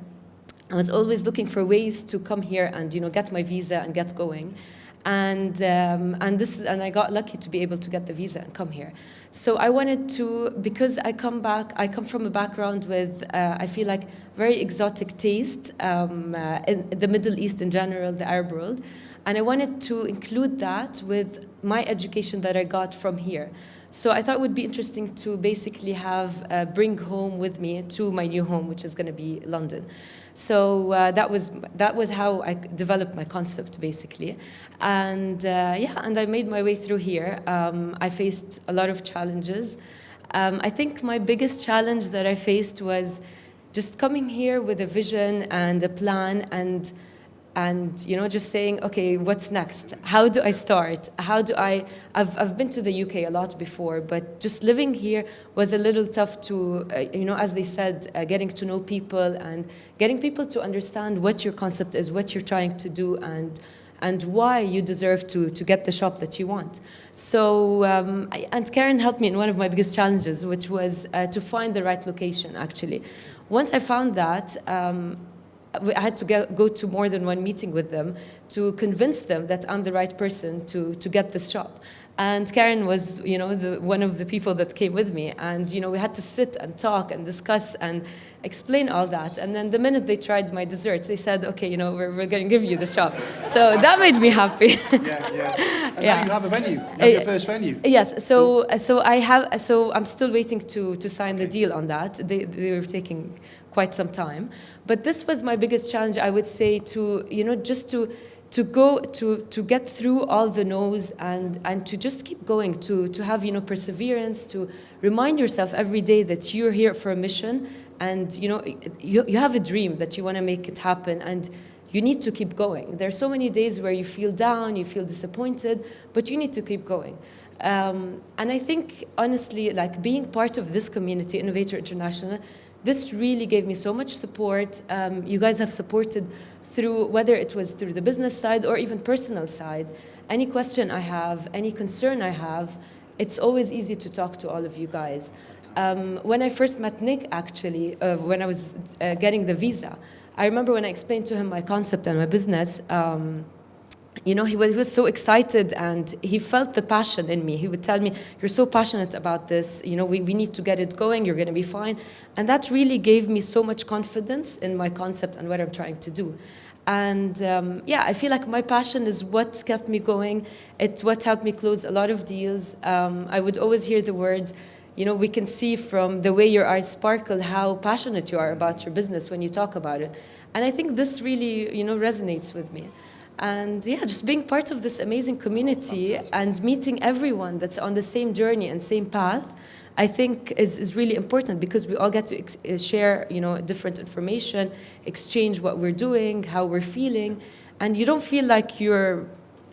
I was always looking for ways to come here and get my visa and get going. And I got lucky to be able to get the visa and come here. So I wanted to, because I come from a background with, I feel like, very exotic taste in the Middle East in general, the Arab world. And I wanted to include that with my education that I got from here. So I thought it would be interesting to basically bring home with me to my new home, which is going to be London. So that was how I developed my concept, basically. And and I made my way through here. I faced a lot of challenges. I think my biggest challenge that I faced was just coming here with a vision and a plan and just saying, okay, what's next? How do I start? I've been to the UK a lot before, but just living here was a little tough to, as they said, getting to know people and getting people to understand what your concept is, what you're trying to do, and why you deserve to get the shop that you want. So, and Karen helped me in one of my biggest challenges, which was to find the right location, actually. Once I found that, I had to go to more than one meeting with them to convince them that I'm the right person to get this shop. And Karen was, one of the people that came with me. And, we had to sit and talk and discuss and explain all that. And then the minute they tried my desserts, they said, okay, we're going to give you the shop. So that made me happy. And now you have a venue. You have your first venue. Yes. So I'm still waiting to sign the deal on that. They were taking quite some time. But this was my biggest challenge, I would say, to get through all the no's and to just keep going, to have perseverance, to remind yourself every day that you're here for a mission and you have a dream that you want to make it happen and you need to keep going. There are so many days where you feel down, you feel disappointed, but you need to keep going. And I think, honestly, like being part of this community, Innovator International, this really gave me so much support. You guys have supported through, whether it was through the business side or even personal side. Any question I have, any concern I have, it's always easy to talk to all of you guys. When I first met Nick, actually, when I was getting the visa, I remember when I explained to him my concept and my business, he was so excited and he felt the passion in me. He would tell me, you're so passionate about this, we need to get it going, you're going to be fine. And that really gave me so much confidence in my concept and what I'm trying to do. And I feel like my passion is what kept me going. It's what helped me close a lot of deals. I would always hear the words, we can see from the way your eyes sparkle how passionate you are about your business when you talk about it. And I think this really, resonates with me. And just being part of this amazing community and meeting everyone that's on the same journey and same path, I think is really important because we all get to share, different information, exchange what we're doing, how we're feeling, and you don't feel like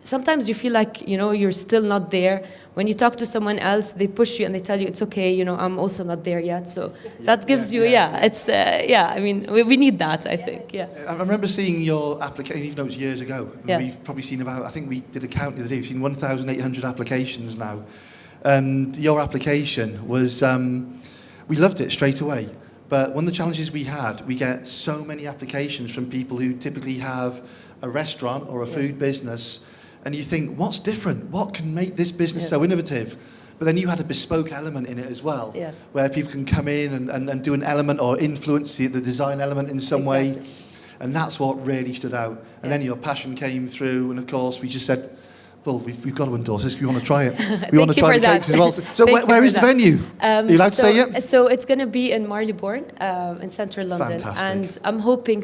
sometimes you feel like, you're still not there. When you talk to someone else, they push you and they tell you, it's okay, I'm also not there yet. So that gives you, we need that, I think, I remember seeing your application, even though it was years ago. Yeah. We've probably seen I think we did a count the other day, we've seen 1,800 applications now. And your application was, we loved it straight away. But one of the challenges we get so many applications from people who typically have a restaurant or a food business. And you think, what's different? What can make this business so innovative? but then you had a bespoke element in it as well, Yes. where people can come in and do an element or influence the design element in some way. And that's what really stood out. And then your passion came through, and of course we just said, well, we've got to endorse this. We want to try it. We want to try the cakes as well. So where is the venue? Are you allowed to say it? So it's going to be in Marylebone, in central London, Fantastic. and I'm hoping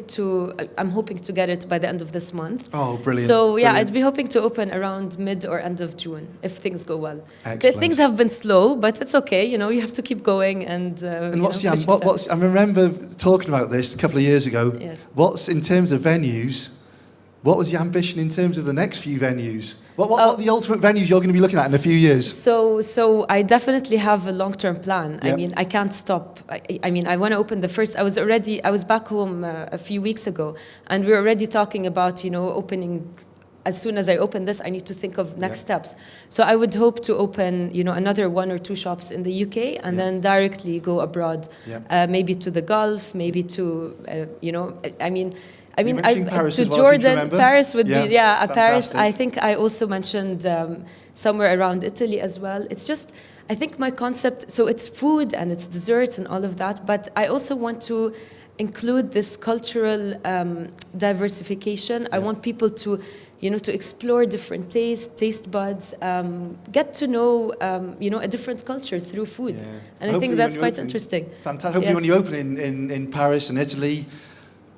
to get it by the end of this month. Oh, brilliant. So yeah, Brilliant. I'd be hoping to open around mid or end of June if things go well. Excellent. Things have been slow, but it's okay. You know, you have to keep going and. And what's I remember talking about this a couple of years ago. Yes. What's in terms of venues? What was the ambition in terms of the next few venues? What are the ultimate venues you're going to be looking at in a few years? So I definitely have a long-term plan. I Yep. mean, I can't stop. I mean, I want to open the first. I was back home a few weeks ago, and we were already talking about, you know, opening. As soon as I open this, I need to think of next steps. So I would hope to open, you know, another 1 or 2 shops in the UK, and then directly go abroad, maybe to the Gulf, maybe to, you know, I mean, mentioned Paris to as well, if you Jordan. remember. Paris would be, Paris. Fantastic. I think I also mentioned somewhere around Italy as well. It's just, I think my concept. So it's food and it's desserts and all of that, but I also want to include this cultural diversification. I want people to, you know, to explore different taste buds, get to know, you know, a different culture through food, and I think that's quite interesting. Fantastic. Hopefully, when you open in Paris and Italy,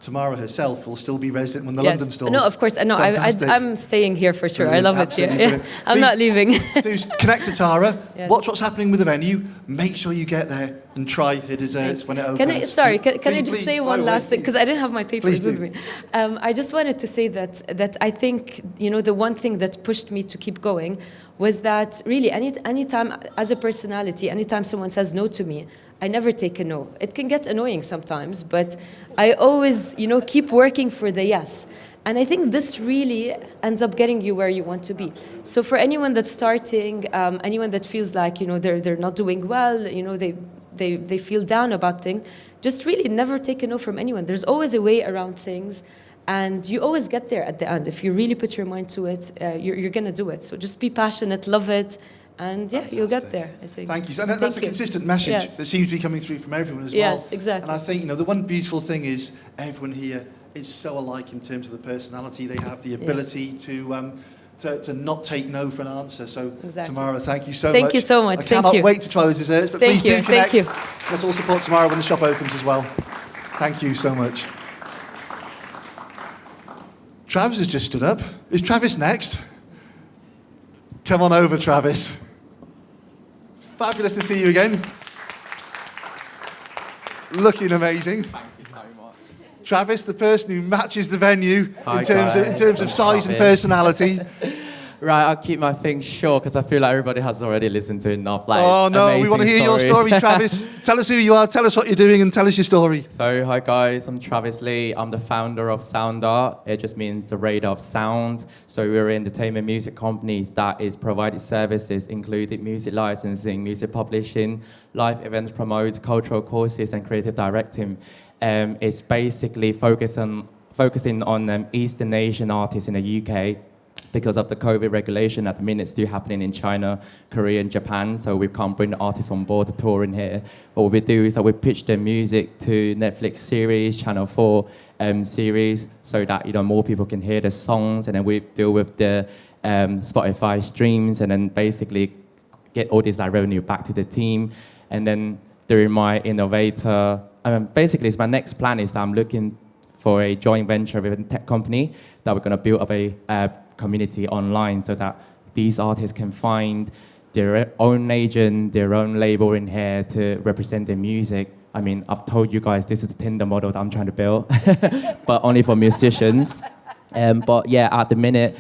Tamara herself will still be resident when the London stores. No, of course. No, I'm staying here for sure. Brilliant, I love it here. absolutely Yeah. brilliant. I'm not leaving. Do connect to Tara. Yes. Watch what's happening with the venue. Make sure you get there and try her desserts when it opens. Can I just Please, say by one the way, last thing? Because I didn't have my papers Please with do. me. I just wanted to say that I think, you know, the one thing that pushed me to keep going was that really anytime as a personality, anytime someone says no to me, I never take a no. It can get annoying sometimes, but I always, you know, keep working for the yes. And I think this really ends up getting you where you want to be. So for anyone that's starting, anyone that feels like, you know, they're not doing well, you know, they feel down about things, just really never take a no from anyone. There's always a way around things, and you always get there at the end. If you really put your mind to it, you're going to do it. So just be passionate, love it, and yeah, you'll get there, I think. Thank you. So that's a consistent message that seems to be coming through from everyone as well. Yes, exactly. And I think, you know, the one beautiful thing is everyone here is so alike in terms of the personality. They have the ability to not take no for an answer. So, Tamara, thank you so much. Thank you so much. I cannot wait to try the desserts, but please do connect. Thank you. Let's all support Tamara when the shop opens as well. Thank you so much. Travis has just stood up. Is Travis next? Come on over, Travis. It's fabulous to see you again. Looking amazing. Thank you so much. Travis, the person who matches the venue Hi, in terms of size and Travis. personality. Right, I'll keep my thing short because I feel like everybody has already listened to enough. Like, Oh no, we amazing want to hear your stories. story, Travis. Tell us who you are, tell us what you're doing, and tell us your story. So, hi guys, I'm Travis Lee. I'm the founder of Sound Art. It just means the radar of sound. So we're an entertainment music companies that is provided services including music licensing, music publishing, live events promotes, cultural courses, and creative directing. It's basically focusing on Eastern Asian artists in the UK. Because of the COVID regulation at the minute still happening in China, Korea, and Japan, so we can't bring the artists on board to tour in here. What we do is that we pitch their music to Netflix series, Channel 4 series, so that, you know, more people can hear the songs, and then we deal with the Spotify streams, and then basically get all this like revenue back to the team. And then during my Innovator, basically, it's my next plan is that I'm looking for a joint venture with a tech company that we're going to build up a community online so that these artists can find their own agent, their own label in here to represent their music. I mean, I've told you guys this is the Tinder model that I'm trying to build, but only for musicians. But yeah, at the minute,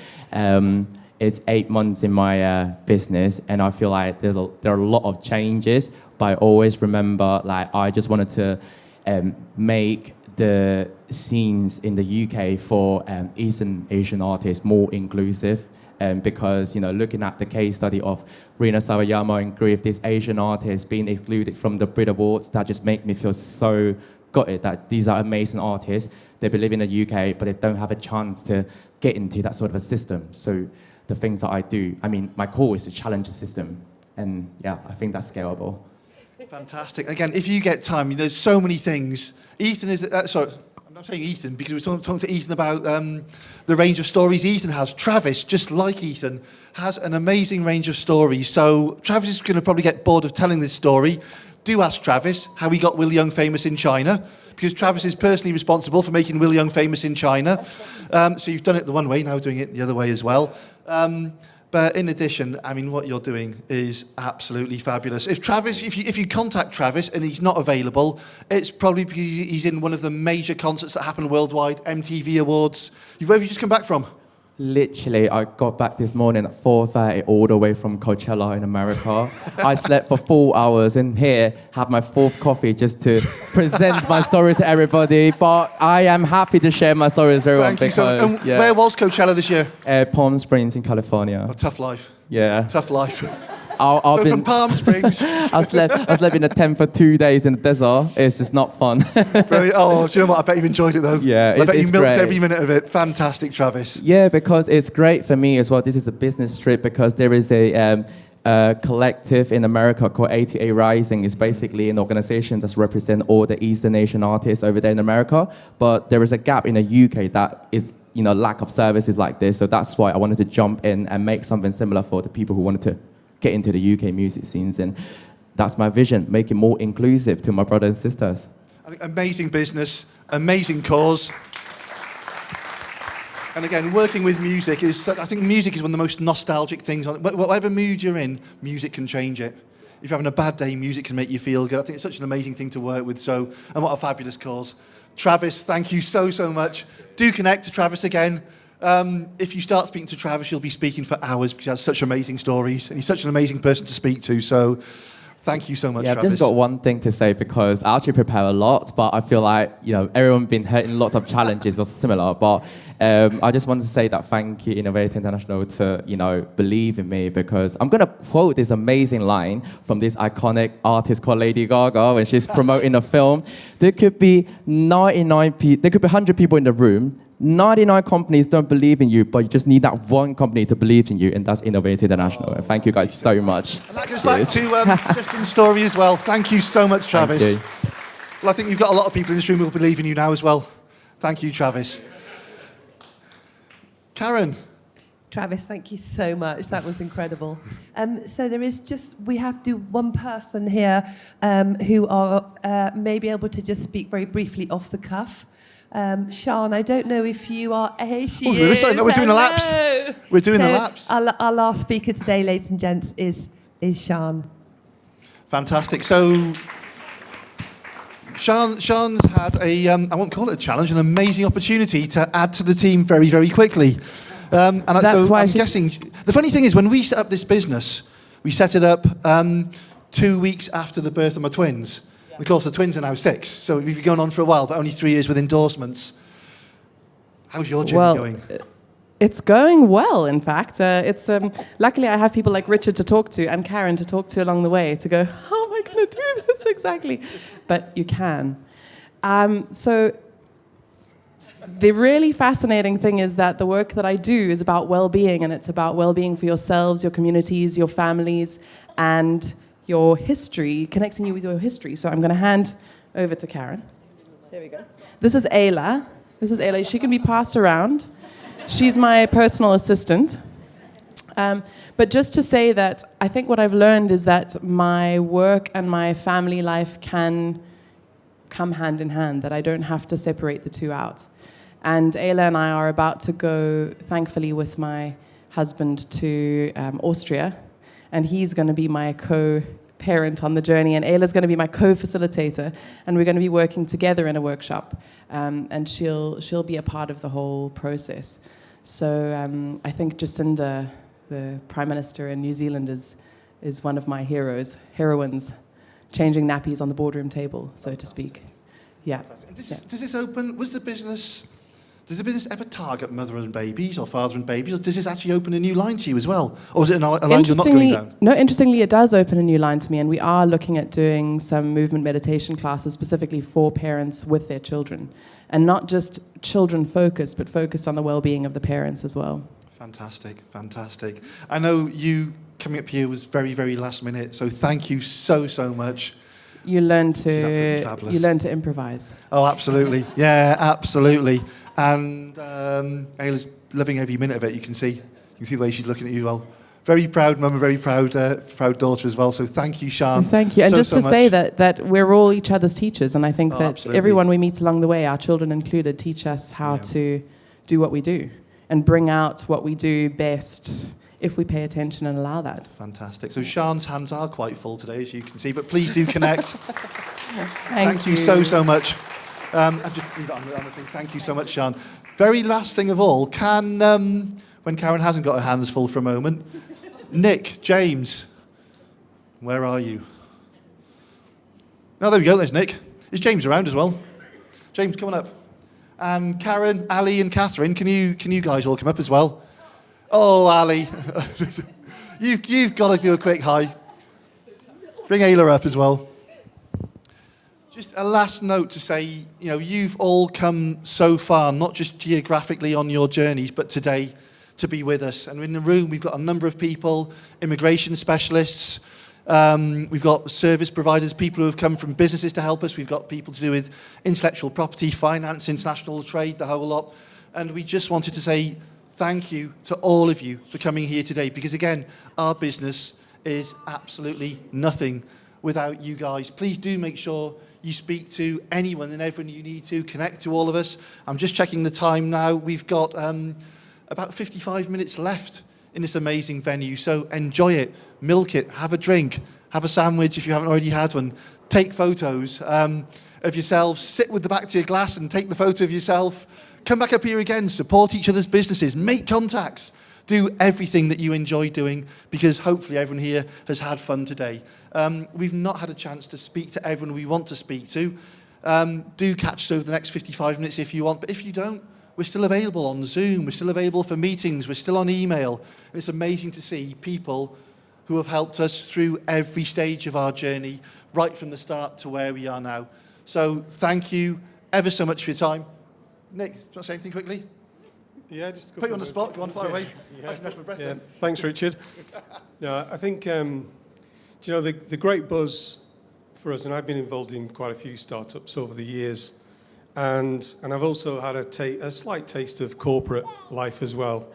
it's 8 months in my business, and I feel like there are a lot of changes, but I always remember, like, I just wanted to make the scenes in the UK for Eastern Asian artists more inclusive, because, you know, looking at the case study of Rina Sawayama and Griff, these Asian artists being excluded from the Brit Awards, that just make me feel so gutted that these are amazing artists. They live in the UK, but they don't have a chance to get into that sort of a system. So the things that I do, I mean, my core is to challenge the system. And yeah, I think that's scalable. Fantastic. Again, if you get time, there's so many things. Ethan is, sorry, I'm not saying Ethan because we're talking to Ethan about the range of stories Ethan has. Travis, just like Ethan, has an amazing range of stories. So Travis is going to probably get bored of telling this story. Do ask Travis how he got Will Young famous in China, because Travis is personally responsible for making Will Young famous in China. So you've done it the one way, now doing it the other way as well. But in addition, I mean, what you're doing is absolutely fabulous. If you contact Travis and he's not available, it's probably because he's in one of the major concerts that happen worldwide, MTV Awards. Where have you just come back from? Literally, I got back this morning at 4:30 all the way from Coachella in America. I slept for 4 hours in here, had my 4th coffee just to present my story to everybody. But I am happy to share my story with everyone. Thank you. Because, So, where was Coachella this year? Palm Springs in California. Oh, tough life. Yeah. Tough life. So from Palm Springs. I slept in a tent for 2 days in the desert. It's just not fun. Oh, do you know what? I bet you enjoyed it though. Yeah, I bet you it's milked great. every minute of it. Fantastic, Travis. Yeah, because it's great for me as well. This is a business trip because there is a collective in America called ATA Rising. It's basically an organization that represents all the Eastern Asian artists over there in America. But there is a gap in the UK that is, lack of services like this. So that's why I wanted to jump in and make something similar for the people who wanted to get into the UK music scenes. And that's my vision, make it more inclusive to my brothers and sisters. I think amazing business, amazing cause. And again, working with music I think music is one of the most nostalgic things. Whatever mood you're in, music can change it. If you're having a bad day, music can make you feel good. I think it's such an amazing thing to work with. And what a fabulous cause. Travis, thank you so, so much. Do connect to Travis again. If you start speaking to Travis, you'll be speaking for hours because he has such amazing stories and he's such an amazing person to speak to. So thank you so much, I've Travis. just got one thing to say because I actually prepare a lot, but I feel like, everyone's been hitting lots of challenges or similar. But I just want to say that thank you, Innovator International, to, believe in me because I'm going to quote this amazing line from this iconic artist called Lady Gaga when she's promoting a film. There could be 100 people in the room. 99 companies don't believe in you, but you just need that one company to believe in you, and that's Innovator International. And thank you guys so much. And that goes back to Justin's story as well. Thank you so much, Travis. Thank you. Well, I think you've got a lot of people in this room who will believe in you now as well. Thank you, Travis. Karen. Travis, thank you so much. That was incredible. So we have one person here who may be able to just speak very briefly off the cuff. Sean, I don't know if you are... Hey, she is. No, we're doing a laps. We're doing a laps. Our last speaker today, ladies and gents, is Sean. Fantastic. So Sean's had I won't call it a challenge, an amazing opportunity to add to the team very, very quickly. I'm guessing... The funny thing is, when we set up this business, we set it up 2 weeks after the birth of my twins. Of course, the twins are now 6, so we've been going on for a while, but only 3 years with endorsements. How's your journey going? It's going well, in fact. Luckily, I have people like Richard to talk to and Karen to talk to along the way to go, how am I going to do this exactly? But you can. So the really fascinating thing is that the work that I do is about well-being, and it's about well-being for yourselves, your communities, your families, and your history, connecting you with your history. So I'm going to hand over to Karen. There we go. This is Ayla. She can be passed around. She's my personal assistant. But just to say that I think what I've learned is that my work and my family life can come hand in hand, that I don't have to separate the two out. And Ayla and I are about to go, thankfully, with my husband to Austria. And he's going to be my co-parent on the journey, and Ayla's going to be my co-facilitator, and we're going to be working together in a workshop, and she'll be a part of the whole process. So I think Jacinda, the Prime Minister in New Zealand, is one of my heroines, changing nappies on the boardroom table, so to speak. Yeah. Does this open? Does the business ever target mother and babies or father and babies, or does this actually open a new line to you as well? Or is it a line you're not going down? No, interestingly, it does open a new line to me, and we are looking at doing some movement meditation classes specifically for parents with their children. And not just children-focused, but focused on the well-being of the parents as well. Fantastic, fantastic. I know you coming up here was very, very last minute. So thank you so, so much. You learn She's absolutely to fabulous. improvise. Oh, absolutely. Yeah, absolutely. And Ayla's loving every minute of it. You can see the way she's looking at you. Well, very proud mum, a very proud daughter as well. So thank you, Sian. Thank you. And so, just so to much. say that we're all each other's teachers, and I think that absolutely. everyone we meet along the way, our children included, teach us how to do what we do and bring out what we do best if we pay attention and allow that. Fantastic. So Sian's hands are quite full today, as you can see, but please do connect. Thank you so, so much. And just leave it on the thing. Thank you so much, Sian. Very last thing of all, when Karen hasn't got her hands full for a moment, Nick, James, where are you? Oh, there we go, there's Nick. Is James around as well? James, come on up. And Karen, Ali and Catherine, can you guys all come up as well? Oh, Ali, you've got to do a quick hi. Bring Ayla up as well. Just a last note to say, you've all come so far, not just geographically on your journeys, but today to be with us. And in the room, we've got a number of people, immigration specialists, we've got service providers, people who have come from businesses to help us. We've got people to do with intellectual property, finance, international trade, the whole lot. And we just wanted to say thank you to all of you for coming here today, because again, our business is absolutely nothing without you guys. Please do make sure you speak to anyone and everyone you need to, connect to all of us. I'm just checking the time now. We've got about 55 minutes left in this amazing venue, so enjoy it, milk it, have a drink, have a sandwich if you haven't already had one, take photos of yourselves, sit with the back to your glass and take the photo of yourself, come back up here again, support each other's businesses, make contacts, do everything that you enjoy doing, because hopefully everyone here has had fun today. We've not had a chance to speak to everyone we want to speak to. Do catch us over the next 55 minutes if you want, but if you don't, we're still available on Zoom, we're still available for meetings, we're still on email. And it's amazing to see people who have helped us through every stage of our journey, right from the start to where we are now. So thank you ever so much for your time. Nick, do you want to say anything quickly? Yeah, just put you on the spot. Go on, fire away. Yeah. I can catch my breath. Yeah. Then. Thanks, Richard. No, I think the great buzz for us, and I've been involved in quite a few startups over the years, and I've also had a slight taste of corporate life as well.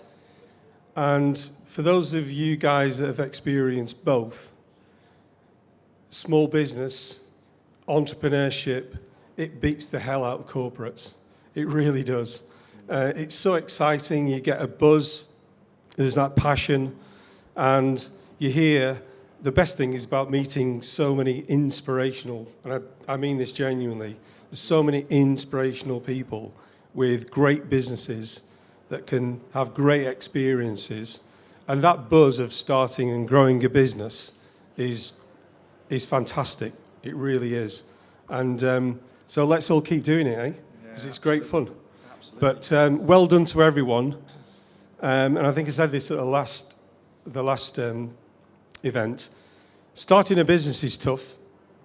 And for those of you guys that have experienced both, small business, entrepreneurship, it beats the hell out of corporates. It really does. It's so exciting. You get a buzz. There's that passion. And you hear, the best thing is about meeting so many inspirational, and I mean this genuinely, there's so many inspirational people with great businesses that can have great experiences. And that buzz of starting and growing a business is fantastic. It really is. And so let's all keep doing it, eh? Because it's great fun. But well done to everyone. And I think I said this at the last event. Starting a business is tough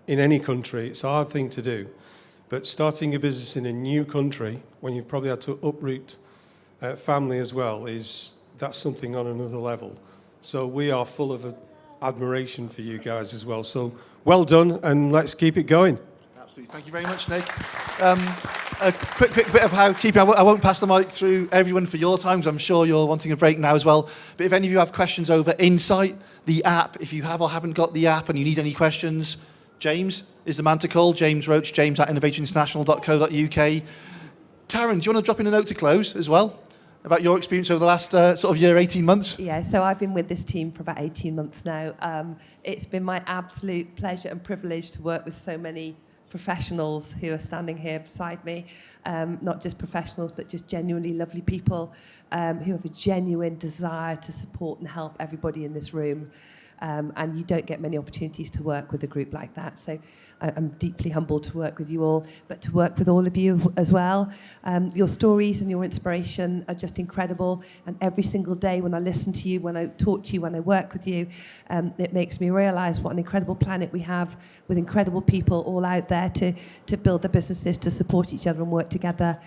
in any country. It's a hard thing to do. But starting a business in a new country, when you've probably had to uproot family as well, that's something on another level. So we are full of admiration for you guys as well. So well done, and let's keep it going. Absolutely. Thank you very much, Nick. A quick bit of housekeeping. I won't pass the mic through everyone for your time, because I'm sure you're wanting a break now as well. But if any of you have questions over Insight, the app, if you have or haven't got the app and you need any questions, James is the man to call. James Roach, james@innovatorinternational.co.uk. Karen, do you want to drop in a note to close as well about your experience over the last sort of year, 18 months? Yeah, so I've been with this team for about 18 months now. It's been my absolute pleasure and privilege to work with so many professionals who are standing here beside me, not just professionals, but just genuinely lovely people who have a genuine desire to support and help everybody in this room. And you don't get many opportunities to work with a group like that. So I'm deeply humbled to work with you all, but to work with all of you as well. Your stories and your inspiration are just incredible. And every single day when I listen to you, when I talk to you, when I work with you, it makes me realise what an incredible planet we have with incredible people all out there to build their businesses, to support each other and work together.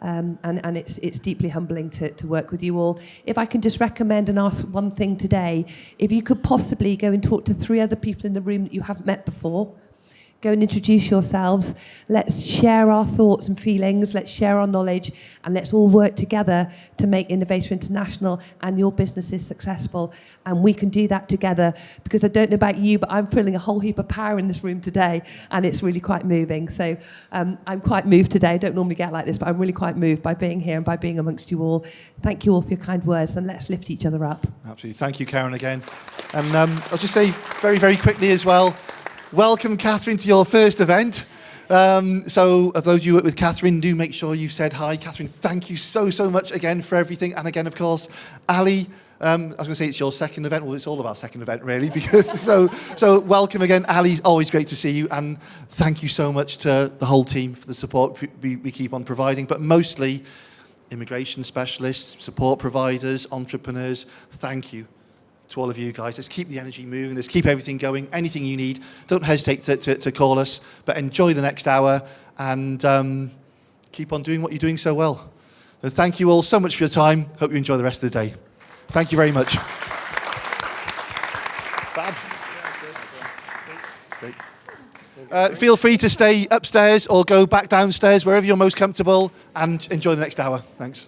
and it's deeply humbling to work with you all. If I can just recommend and ask one thing today, if you could possibly go and talk to 3 other people in the room that you haven't met before, go and introduce yourselves. Let's share our thoughts and feelings. Let's share our knowledge, and let's all work together to make Innovator International and your businesses successful. And we can do that together, because I don't know about you, but I'm feeling a whole heap of power in this room today, and it's really quite moving. So I'm quite moved today. I don't normally get like this, but I'm really quite moved by being here and by being amongst you all. Thank you all for your kind words, and let's lift each other up. Absolutely. Thank you, Karen, again. And I'll just say very, very quickly as well, welcome, Catherine, to your first event. So of those you work with Catherine, do make sure you've said hi. Catherine, thank you so, so much again for everything. And again, of course, Ali, I was going to say it's your second event. Well, it's all of our second event, really, because so welcome again, Ali. Always great to see you. And thank you so much to the whole team for the support we keep on providing, but mostly immigration specialists, support providers, entrepreneurs. Thank you to all of you guys. Let's keep the energy moving. Let's keep everything going. Anything you need, don't hesitate to call us. But enjoy the next hour and keep on doing what you're doing so well. So thank you all so much for your time. Hope you enjoy the rest of the day. Thank you very much. Great. Feel free to stay upstairs or go back downstairs, wherever you're most comfortable, and enjoy the next hour. Thanks.